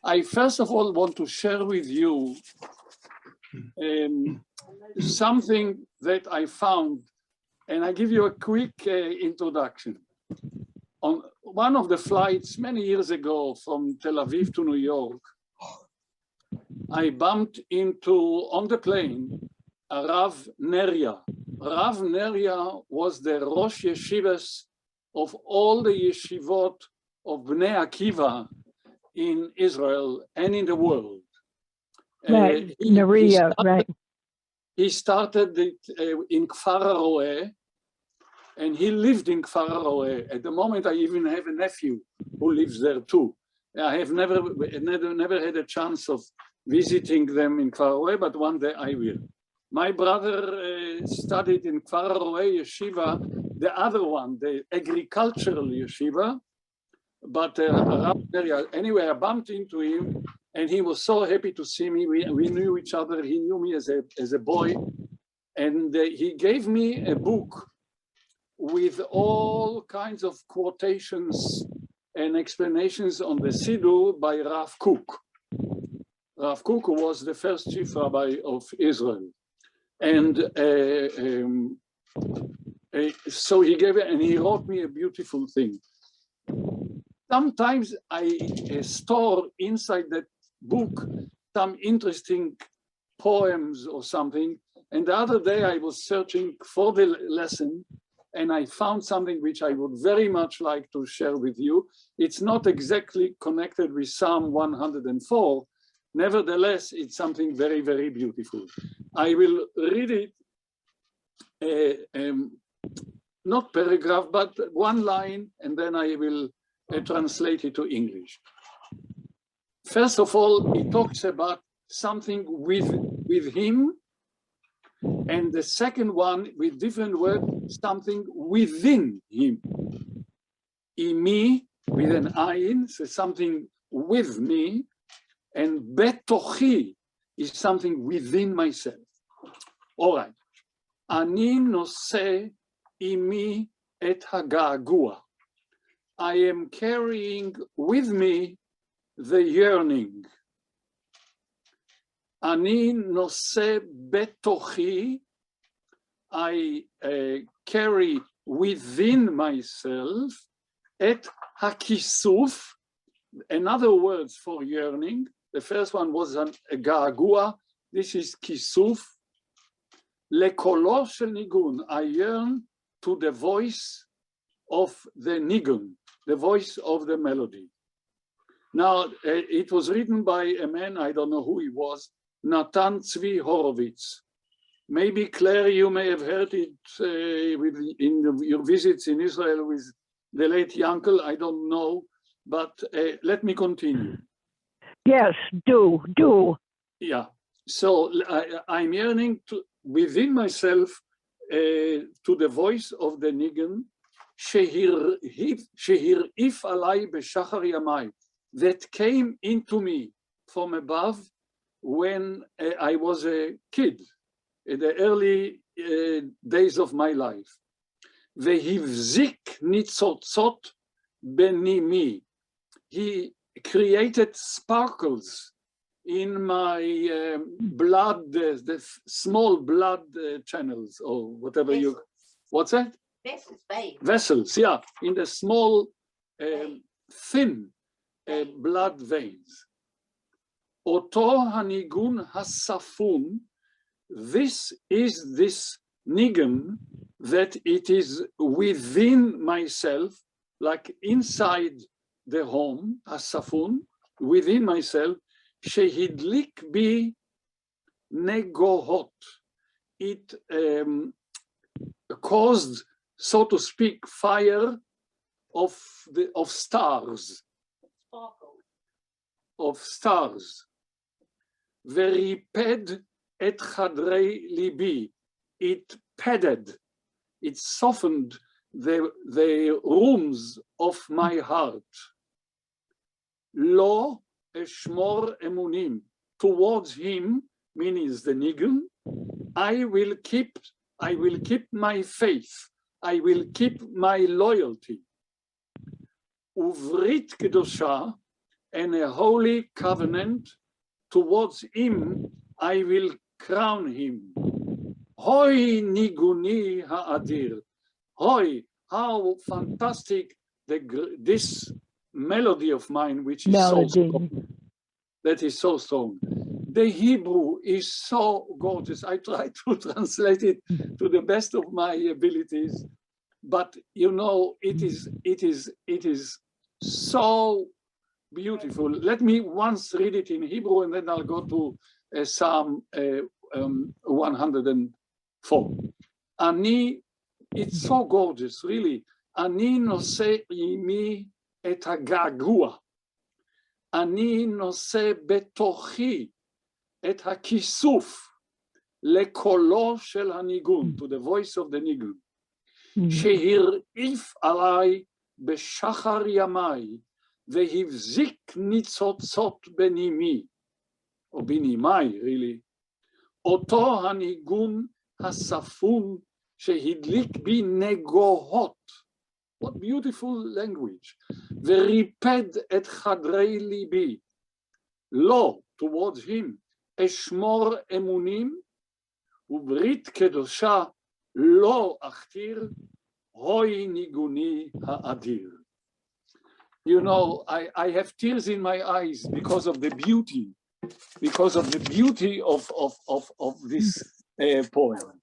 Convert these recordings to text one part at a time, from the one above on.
I first of all want to share with you something that I found, and I give you a quick introduction. On one of the flights many years ago from Tel Aviv to New York, I bumped into, on the plane, a Rav Neria. Rav Neria was the Rosh Yeshivas of all the yeshivot of Bnei Akiva in Israel and in the world. Right, Neria, right. He started it in Kfar HaRoeh, and he lived in Kfar HaRoeh. At the moment, I even have a nephew who lives there too. I have never had a chance of visiting them in Kfar HaRoeh, but one day I will. My brother studied in Kfar HaRoeh Yeshiva, the other one, the agricultural yeshiva, but anyway, I bumped into him, and he was so happy to see me. We knew each other. He knew me as a boy, and he gave me a book with all kinds of quotations and explanations on the Siddur by Rav Kook. Rav Kook was the first chief rabbi of Israel. And so he gave it, and he wrote me a beautiful thing. Sometimes I store inside that book some interesting poems or something. And the other day I was searching for the lesson, and I found something which I would very much like to share with you. It's not exactly connected with Psalm 104. Nevertheless, it's something very, very beautiful. I will read it, not paragraph, but one line, and then I will translate it to English. First of all, he talks about something with him, and the second one, with different words, something within him. Imi, with an ayin, so something with me, and betochi is something within myself. All right. Ani noseh imi et haga'agua. I am carrying with me the yearning. Ani noseh betochi. I carry within myself et hakisuf. Another words for yearning. The first one was a ga'agua. This is kisuf. Lekolo shel nigun. I yearn to the voice of the nigun, the voice of the melody. Now, it was written by a man, I don't know who he was, Natan Tzvi Horowitz. Maybe, Claire, you may have heard it in your visits in Israel with the late Yankel, I don't know, but let me continue. Yes, do. Yeah, so I'm yearning to, within myself to the voice of the nigun, shehir'if alai b'shachar yamai, that came into me from above when I was a kid, in the early days of my life. Vehivzik nitzotzot benimi. He created sparkles in my blood, the small blood channels, or whatever vessels. You, what's that? Vessels, babe. Vessels, yeah, in the small, thin blood veins. Oto hanigun hasafun, this is this nigun that it is within myself, like inside the home, hasafun, within myself, shehidlik bi negohot. It caused, so to speak, fire of stars. Sparkle. Of stars. Veriped et chadrei libi. It padded, it softened the rooms of my heart. Lo eshmor emunim. Towards him, meaning the nigun, I will keep my faith. I will keep my loyalty. Uvrit kedosha, and a holy covenant. Towards him I will crown him. Hoi niguni ha'adir. Hoi, how fantastic this melody of mine, which is so strong. That is so strong. The Hebrew is so gorgeous. I try to translate it to the best of my abilities, but you know, it is so beautiful. Let me once read it in Hebrew, and then I'll go to Psalm 104. It's so gorgeous, really. אני נושא עימי את הגעגוע. אני נושא בתוכי את הכיסוף לקולו של הניגון, to the voice of the ניגון, שהרעיף עליי בשחר ימיי, והבזיק ניצוצות בנימי, או בנימי, really. אותו הניגון הספון שהדליק בי נגוהות. What beautiful language. וריפד את חדרי ליבי. לא, towards him, אשמור אמונים, וברית קדושה לא אכתיר, הוי ניגוני האדיר. You know, I have tears in my eyes because of the beauty of this poem.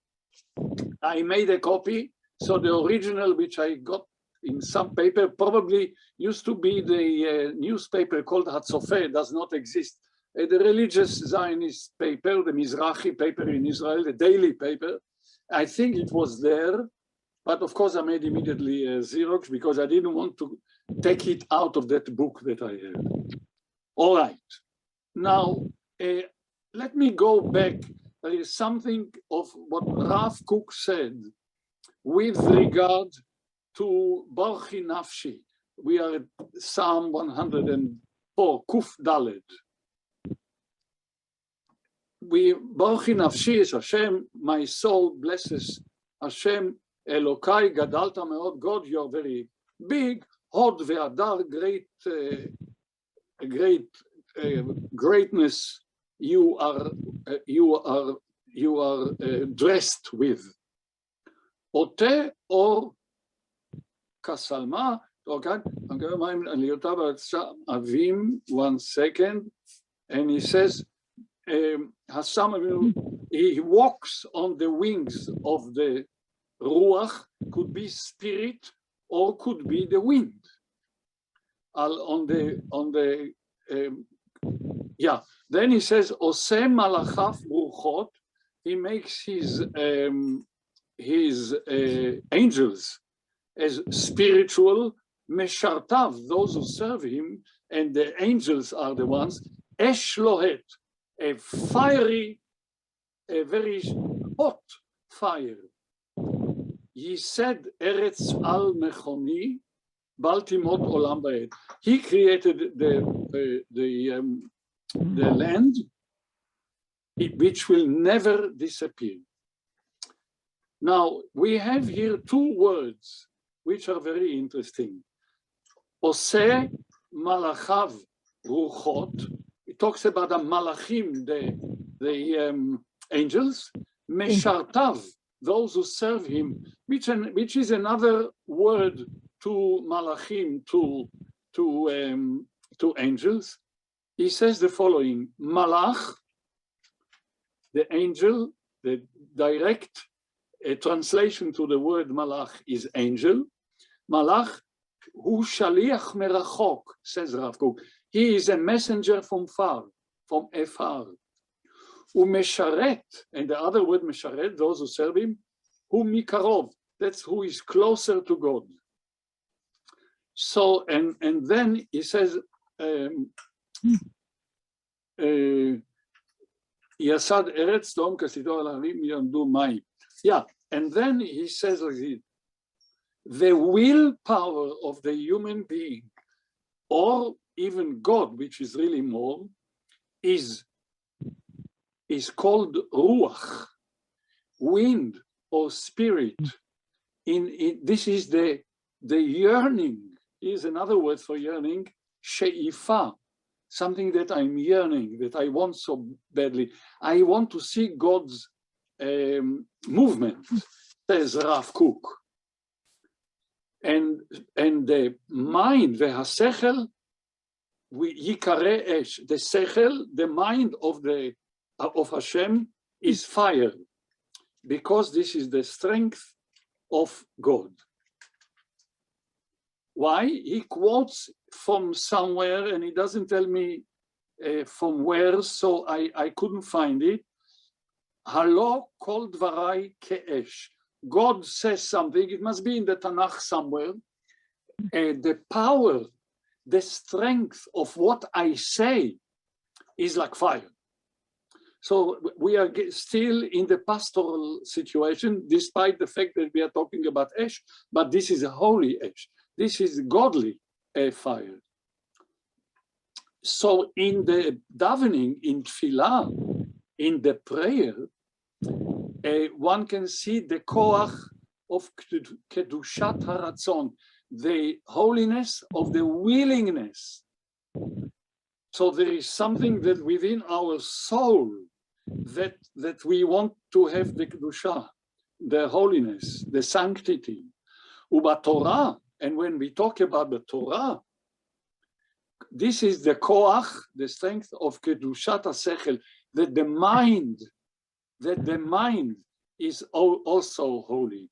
I made a copy, so the original, which I got in some paper, probably used to be the newspaper called Hatzofe, does not exist. The religious Zionist paper, the Mizrahi paper in Israel, the daily paper, I think it was there, but of course I made immediately a Xerox because I didn't want to take it out of that book that I had. All right, now let me go back. There is something of what Rav Kook said with regard to Barchi Nafshi. We are at Psalm 104, Kuf Daled. Barchi Nafshi is Hashem, my soul blesses Hashem, Elokai, Gadalta Meod, God, you are very big, Hod ve'adar, greatness you are dressed with. Ote or kasalma. Okay, Avim, 1 second, and he says, he walks on the wings of the ruach, could be spirit or could be the wind. Then he says, Ose malachaf ruchot, he makes his angels as spiritual, meshartav, those who serve him, and the angels are the ones, esh lohet, a fiery, a very hot fire. He said, Eretz al mechoni, baltimot olam ba'ed. He created the land, which will never disappear. Now, we have here two words which are very interesting. Oseh malachav ruchot. It talks about the malachim, the angels. Meshartav, those who serve him, which is another word to malachim, to angels. He says the following: malach, the angel, the direct translation to the word malach is angel. Malach, hu shaliach merachok, says Rav Kook. He is a messenger from far, from afar. Umesharet, and the other word mesharet, those who serve him, hu mikarov, that's who is closer to God. So, and then he says, Yasad eretz dom kasido alarim yamdu mayim. Yeah, and then he says like this, the willpower of the human being, or even God, which is really more, is called ruach, wind or spirit. This is the yearning. Is another word for yearning, she'ifa, something that I'm yearning, that I want so badly. I want to see God's movement, says Rav Kook. And the mind, והשכל, ייקרא אש. The sechel, the mind of Hashem is fire, because this is the strength of God. Why? He quotes from somewhere, and he doesn't tell me from where, so I couldn't find it. Halo kol dvarai ke'esh. God says something, it must be in the Tanakh somewhere. The power, the strength of what I say is like fire. So we are still in the pastoral situation, despite the fact that we are talking about ash, but this is a holy ash. This is godly fire. So in the davening, in Tefillah, in the prayer, one can see the koach of kedushat haratzon, the holiness of the willingness. So there is something that within our soul that we want to have the kedusha, the holiness, the sanctity. Uba Torah, and when we talk about the Torah, this is the koach, the strength of kedushat hasechel, that the mind is also holy.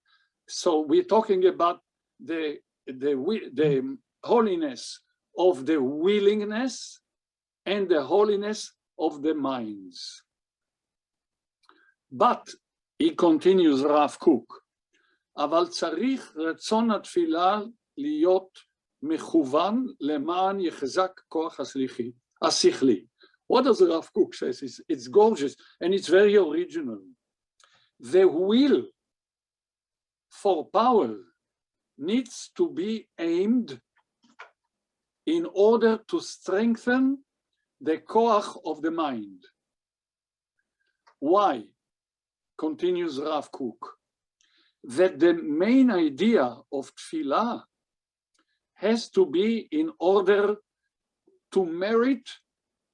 So we're talking about the holiness of the willingness and the holiness of the minds. But, he continues Rav Kook, אבל צריך רצון התפילה להיות מכוון למען יחזק כוח השכלי. What does Rav Kook say? It's gorgeous and it's very original. The will for power needs to be aimed in order to strengthen the koach of the mind. Why? Continues Rav Kook, that the main idea of tefillah has to be in order to merit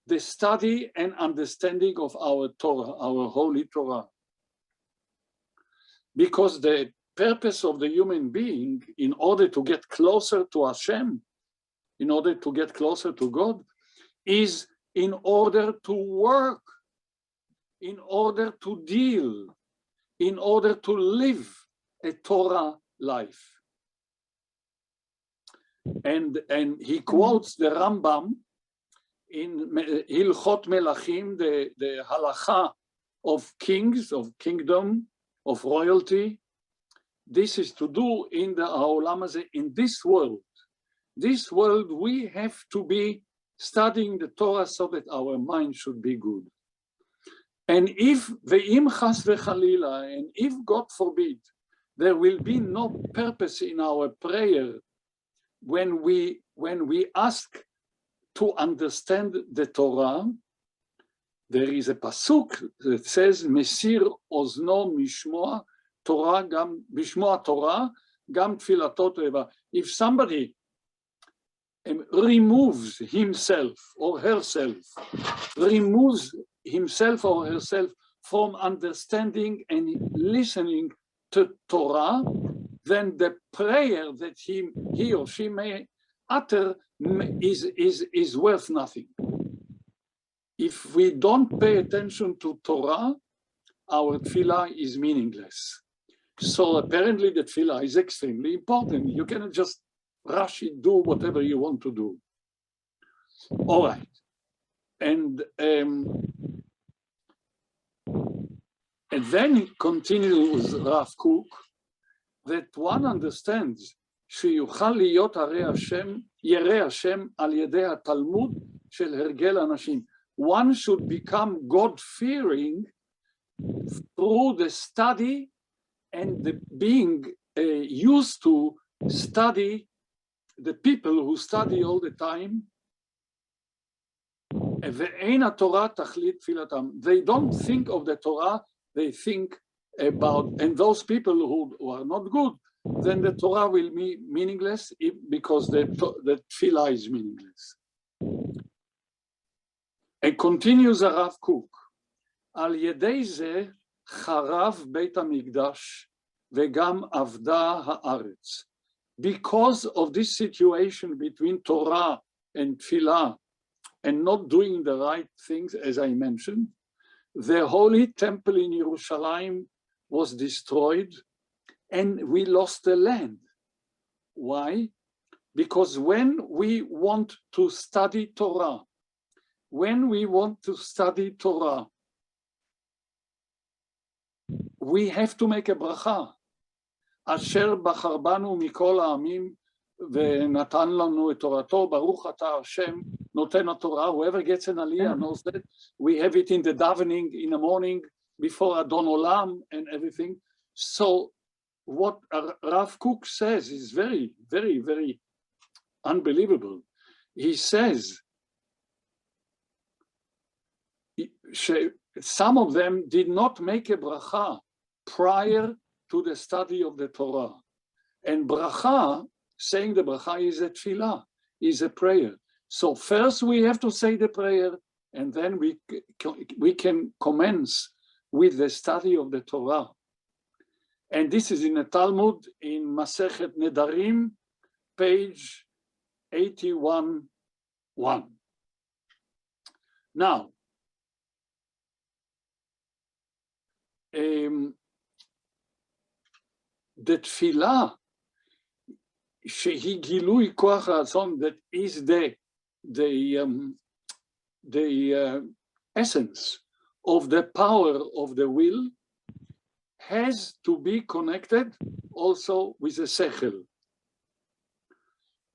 the study and understanding of our Torah, our holy Torah. Because the purpose of the human being, in order to get closer to Hashem, in order to get closer to God, is in order to work, in order to deal, in order to live a Torah life. And he quotes the Rambam in Hilchot Melachim, the halacha of kings, of kingdom, of royalty. This is to do in the Ha'olam Hazeh, in this world. This world, we have to be studying the Torah so that our mind should be good. And if ve'im chas v'chalila, and if God forbid, there will be no purpose in our prayer when we ask to understand the Torah. There is a pasuk that says, Mesir ozno mishmoa Torah gam bishmoa Torah gam tfilatot eva. If somebody removes himself or herself, removes himself or herself from understanding and listening to Torah, then the prayer that he or she may utter is worth nothing. If we don't pay attention to Torah, our tefillah is meaningless. So apparently the tefillah is extremely important. You cannot just rush it, do whatever you want to do. All right. And then it continues Rav Kook, that one understands שיוכל להיות ירא השם על ידי התלמוד של הרגל אנשים. One should become God-fearing through the study and the being used to study, the people who study all the time. ואין התורה תכלית תפילתם. They don't think of the Torah, they think about, and those people who are not good, then the Torah will be meaningless because the tefillah is meaningless. And continues הרב קוק, על ידי זה חרב בית המקדש וגם אבדה הארץ. Because of this situation between Torah and Tefillah and not doing the right things, as I mentioned, the holy temple in Jerusalem was destroyed and we lost the land. Why? Because when we want to study Torah, we have to make a bracha. אשר בחר בנו מכל העמים ונתן לנו את תורתו, ברוך אתה השם נותן התורה. Whoever gets an aliyah knows that. We have it in the davening in the morning before Adon Olam and everything. So what Rav Kook says is very, very, very unbelievable. He says some of them did not make a bracha prior to the study of the Torah. And bracha, saying the bracha is a tefillah, is a prayer. So first we have to say the prayer, and then we can commence with the study of the Torah. And this is in the Talmud, in Masechet Nedarim, page 81:1. Now, the tefillah, שהיא גילוי כוח הרצון, that is the essence of the power of the will, has to be connected also with the sechel.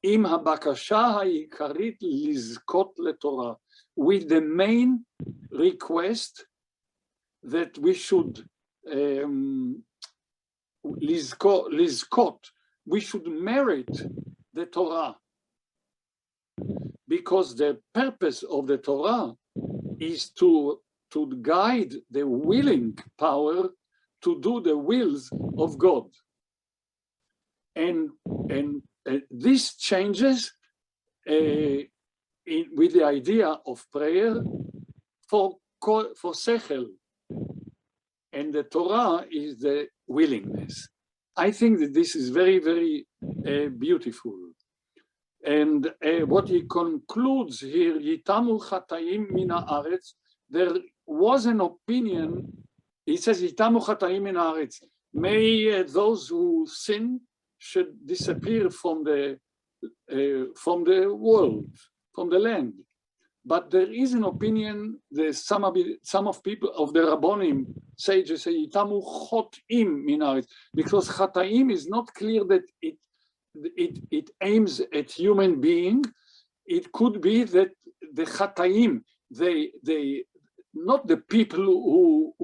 עם הבקשה העיקרית לזכות לתורה, with the main request that we should lizkot, we should merit the Torah, because the purpose of the Torah is to guide the willing power to do the wills of God. And this changes with the idea of prayer for sechel, and the Torah is the willingness. I think that this is very, very beautiful. And what he concludes here, Yitamu Chataim min haaretz, there was an opinion, he says, Yitamu Chataim min haaretz, may those who sin should disappear from the world, from the land. But there is an opinion, some of people of the Rabbonim sages say, Yitamu chotim min haaretz, because Chataim is not clear that it aims at human being. It could be that the Chataim, they not the people who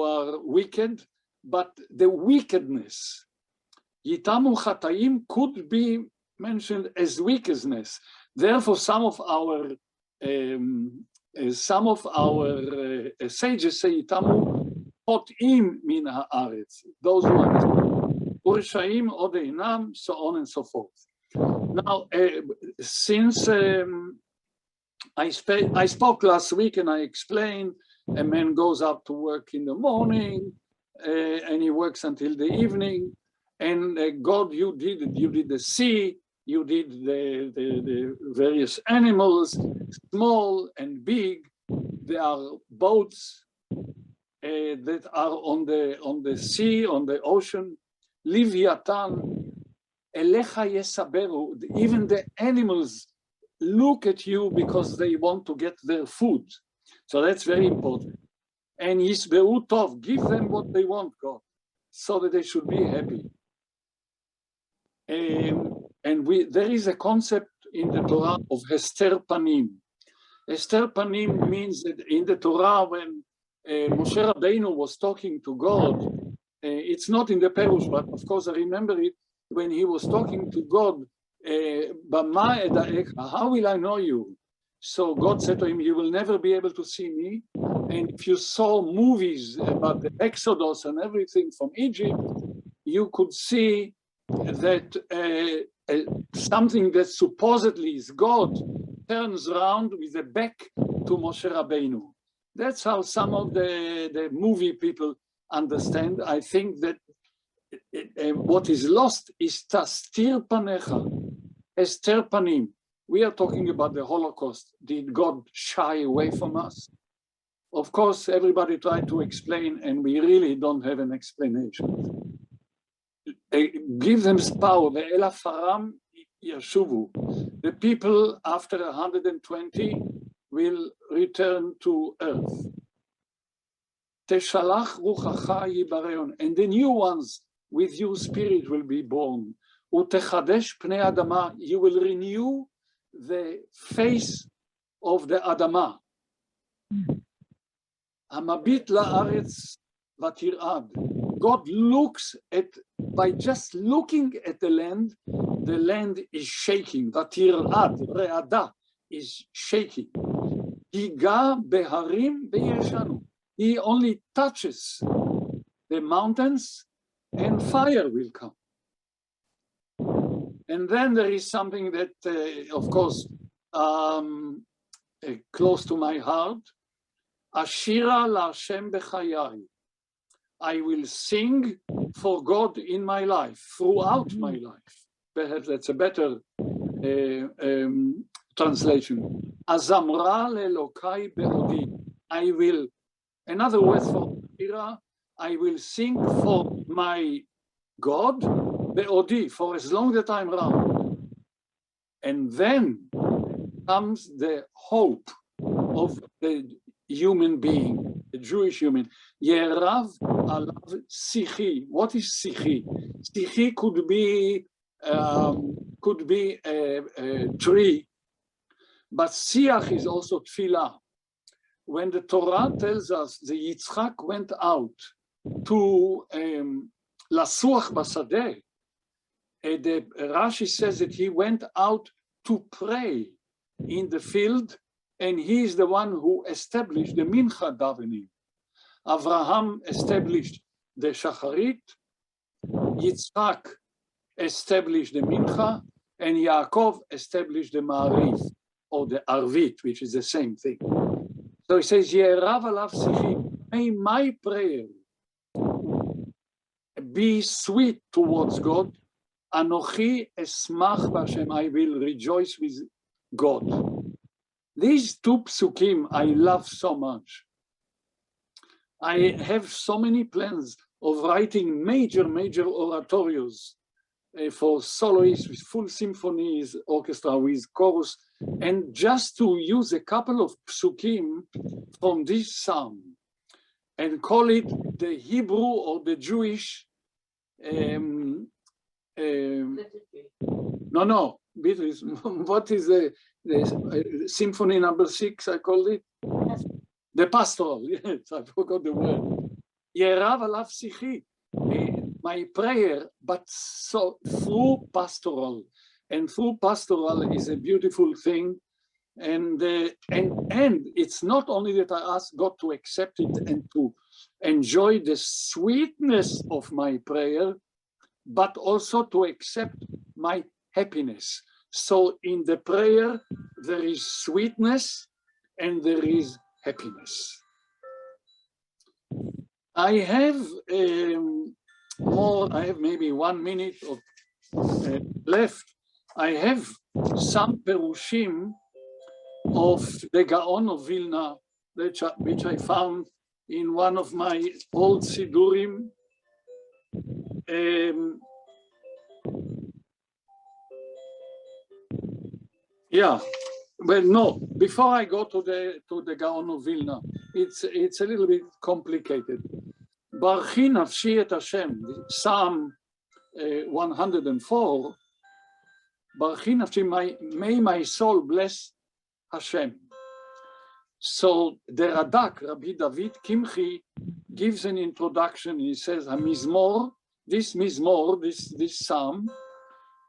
are wicked, but the wickedness. Yitamu Chataim could be mentioned as wickedness. Therefore, some of our sages say Yitamu chotim min haaretz. Those who are Urshaim Odeinam, so on and so forth. Now, since I spoke last week and I explained, a man goes out to work in the morning and he works until the evening. And God, you did the sea, you did the various animals, small and big. There are boats that are on the sea, on the ocean. Livyatan, elecha yesaberu, even the animals look at you because they want to get their food. So that's very important. And yisberu tov, give them what they want, God, so that they should be happy. And there is a concept in the Torah of hester panim. Hester panim means that in the Torah, when Moshe Rabbeinu was talking to God, it's not in the Perush, but of course I remember it when he was talking to God, how will I know you? So God said to him, you will never be able to see me. And if you saw movies about the Exodus and everything from Egypt, you could see that something that supposedly is God turns around with the back to Moshe Rabbeinu. That's how some of the movie people understand. I think that what is lost is tastir panecha, ester panim. We are talking about the Holocaust. Did God shy away from us? Of course, everybody tried to explain, and we really don't have an explanation. Give them power. Ve'el afaram yashuvu. The people after 120 will return to earth. Teshalach ruchacha yibareon, and the new ones with your spirit will be born. Utechadesh pnei adama, you will renew the face of the Adama. Hamabit la'aretz vatir'ad. God looks at, by just looking at the land is shaking. Vatir'ad, re'ada, is shaking. Higa beharim beyeshanu. He only touches the mountains and fire will come. And then there is something that, of course, close to my heart. Ashira la'Hashem b'chayai. I will sing for God in my life, throughout my life. Perhaps that's a better translation. Azamra le'Elokai be'odi. I will, another word for Ashira, I will sing for my God, be'odi, for as long that I'm around. And then comes the hope of the human being, the Jewish human. Yerav alav sichi. What is sichi? Sichi could be a tree, but siach is also tefillah. When the Torah tells us the Yitzchak went out to lasuach basadeh, the Rashi says that he went out to pray in the field, and he is the one who established the mincha davening. Avraham established the shacharit, Yitzchak established the mincha, and Yaakov established the ma'ariv, or the arvit, which is the same thing. So he says, Yerav alav sichi, may my prayer be sweet towards God. Anochi esmach b'Hashem, I will rejoice with God. These two psukim I love so much. I have so many plans of writing major oratorios for soloists with full symphonies, orchestra with chorus, and just to use a couple of psukim from this psalm and call it the Hebrew or the Jewish no, what is the symphony number 6, I called it? The pastoral, yes, I forgot the word. Yerav alav sichi, my prayer, but so through pastoral. And through pastoral is a beautiful thing. And it's not only that I ask God to accept it and to enjoy the sweetness of my prayer, but also to accept my happiness. So in the prayer, there is sweetness and there is happiness. I have maybe 1 minute left. I have some perushim of the Gaon of Vilna, which I found in one of my old Sidurim. Well, no. Before I go to the Gaon of Vilna, it's a little bit complicated. Barchi nafshi et Hashem, Psalm 104. Barchi nafshi, may my soul bless Hashem. So the Radak, Rabbi David Kimchi, gives an introduction. He says, "Hamizmor, this psalm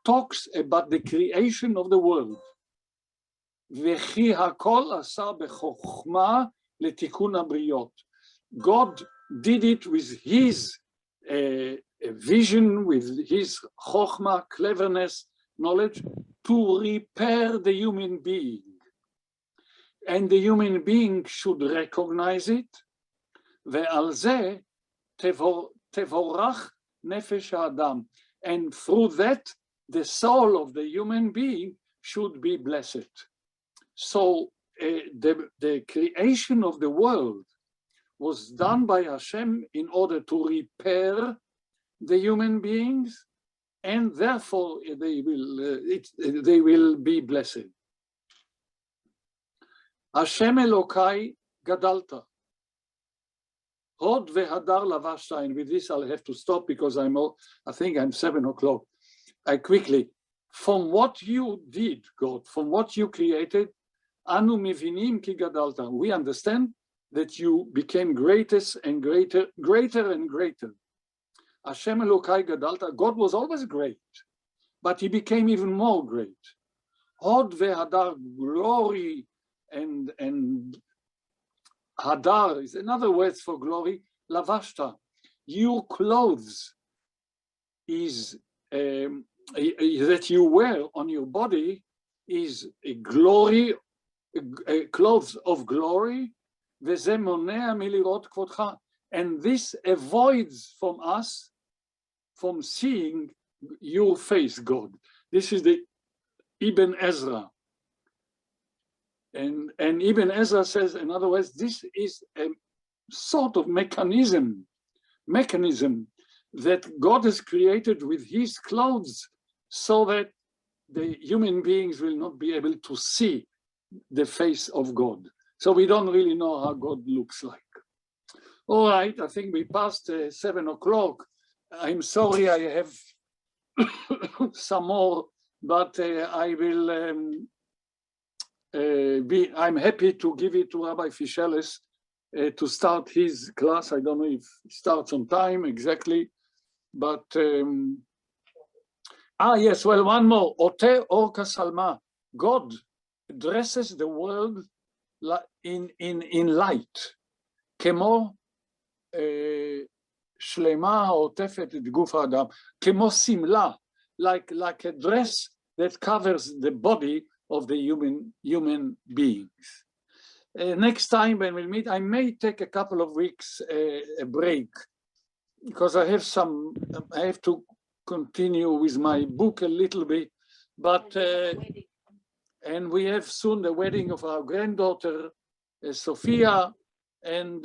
talks about the creation of the world. V'chi hakol asa b'chokhma letikun habriyot. God did it with his vision, with his chokhmah, cleverness, knowledge, to repair the human being. and the human being should recognize it. ועל זה תבורך נפש האדם. And through that, the soul of the human being should be blessed. So the creation of the world was done by Hashem in order to repair the human beings, and therefore they will be blessed. Hashem Elokai gadalta. Hod vehadar lavashta. And with this I'll have to stop because I think I'm 7 o'clock. I quickly, from what you did, God, from what you created, anu mivinim ki gadalta. We understand that you became greatest and greater and greater. Hashem Elokai gadalta. God was always great, but he became even more great. Hod vehadar, glory and hadar is another word for glory. Lavashta, your clothes is that you wear on your body is a glory, a clothes of glory. וזה מונע מלראות כבודך. And this avoids from us from seeing your face, God. This is the Ibn Ezra. And Ibn Ezra says, in other words, this is a sort of mechanism that God has created with his clothes so that the human beings will not be able to see the face of God. So we don't really know how God looks like. All right, I think we passed 7 o'clock. I'm sorry I have some more, but I will I'm happy to give it to Rabbi Fischeles to start his class. I don't know if it starts on time exactly, but yes, well, one more. Ote orka salma. God dresses the world in light. כמו שלמה העוטפת את גוף האדם, כמו שמלה, like a dress that covers the body of the human beings. Next time when we'll meet, I may take a couple of weeks a break because I have to continue with my book a little bit, but and we have soon the wedding of our granddaughter, Sophia, and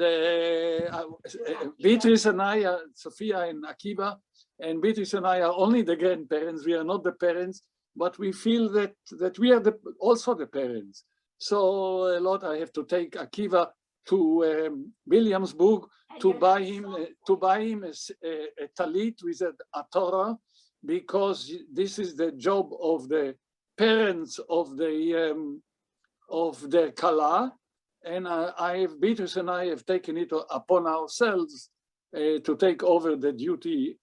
Beatrice and I, Sophia and Akiva, and Beatrice and I are only the grandparents. We are not the parents, but we feel that we are also the parents. So I have to take Akiva to Williamsburg to buy him a talit with a Torah, because this is the job of the parents of the Kala, and Beatrice and I have taken it upon ourselves to take over the duty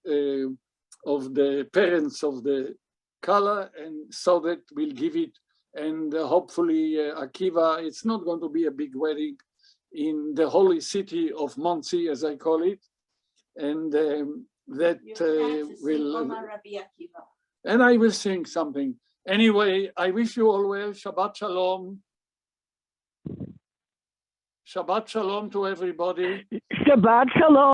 of the parents of the Kala, and so that we'll give it, and hopefully Akiva, it's not going to be a big wedding in the holy city of Monsey, as I call it, and that will, and I will sing something. Anyway, I wish you all well. Shabbat Shalom. Shabbat Shalom to everybody. Shabbat Shalom.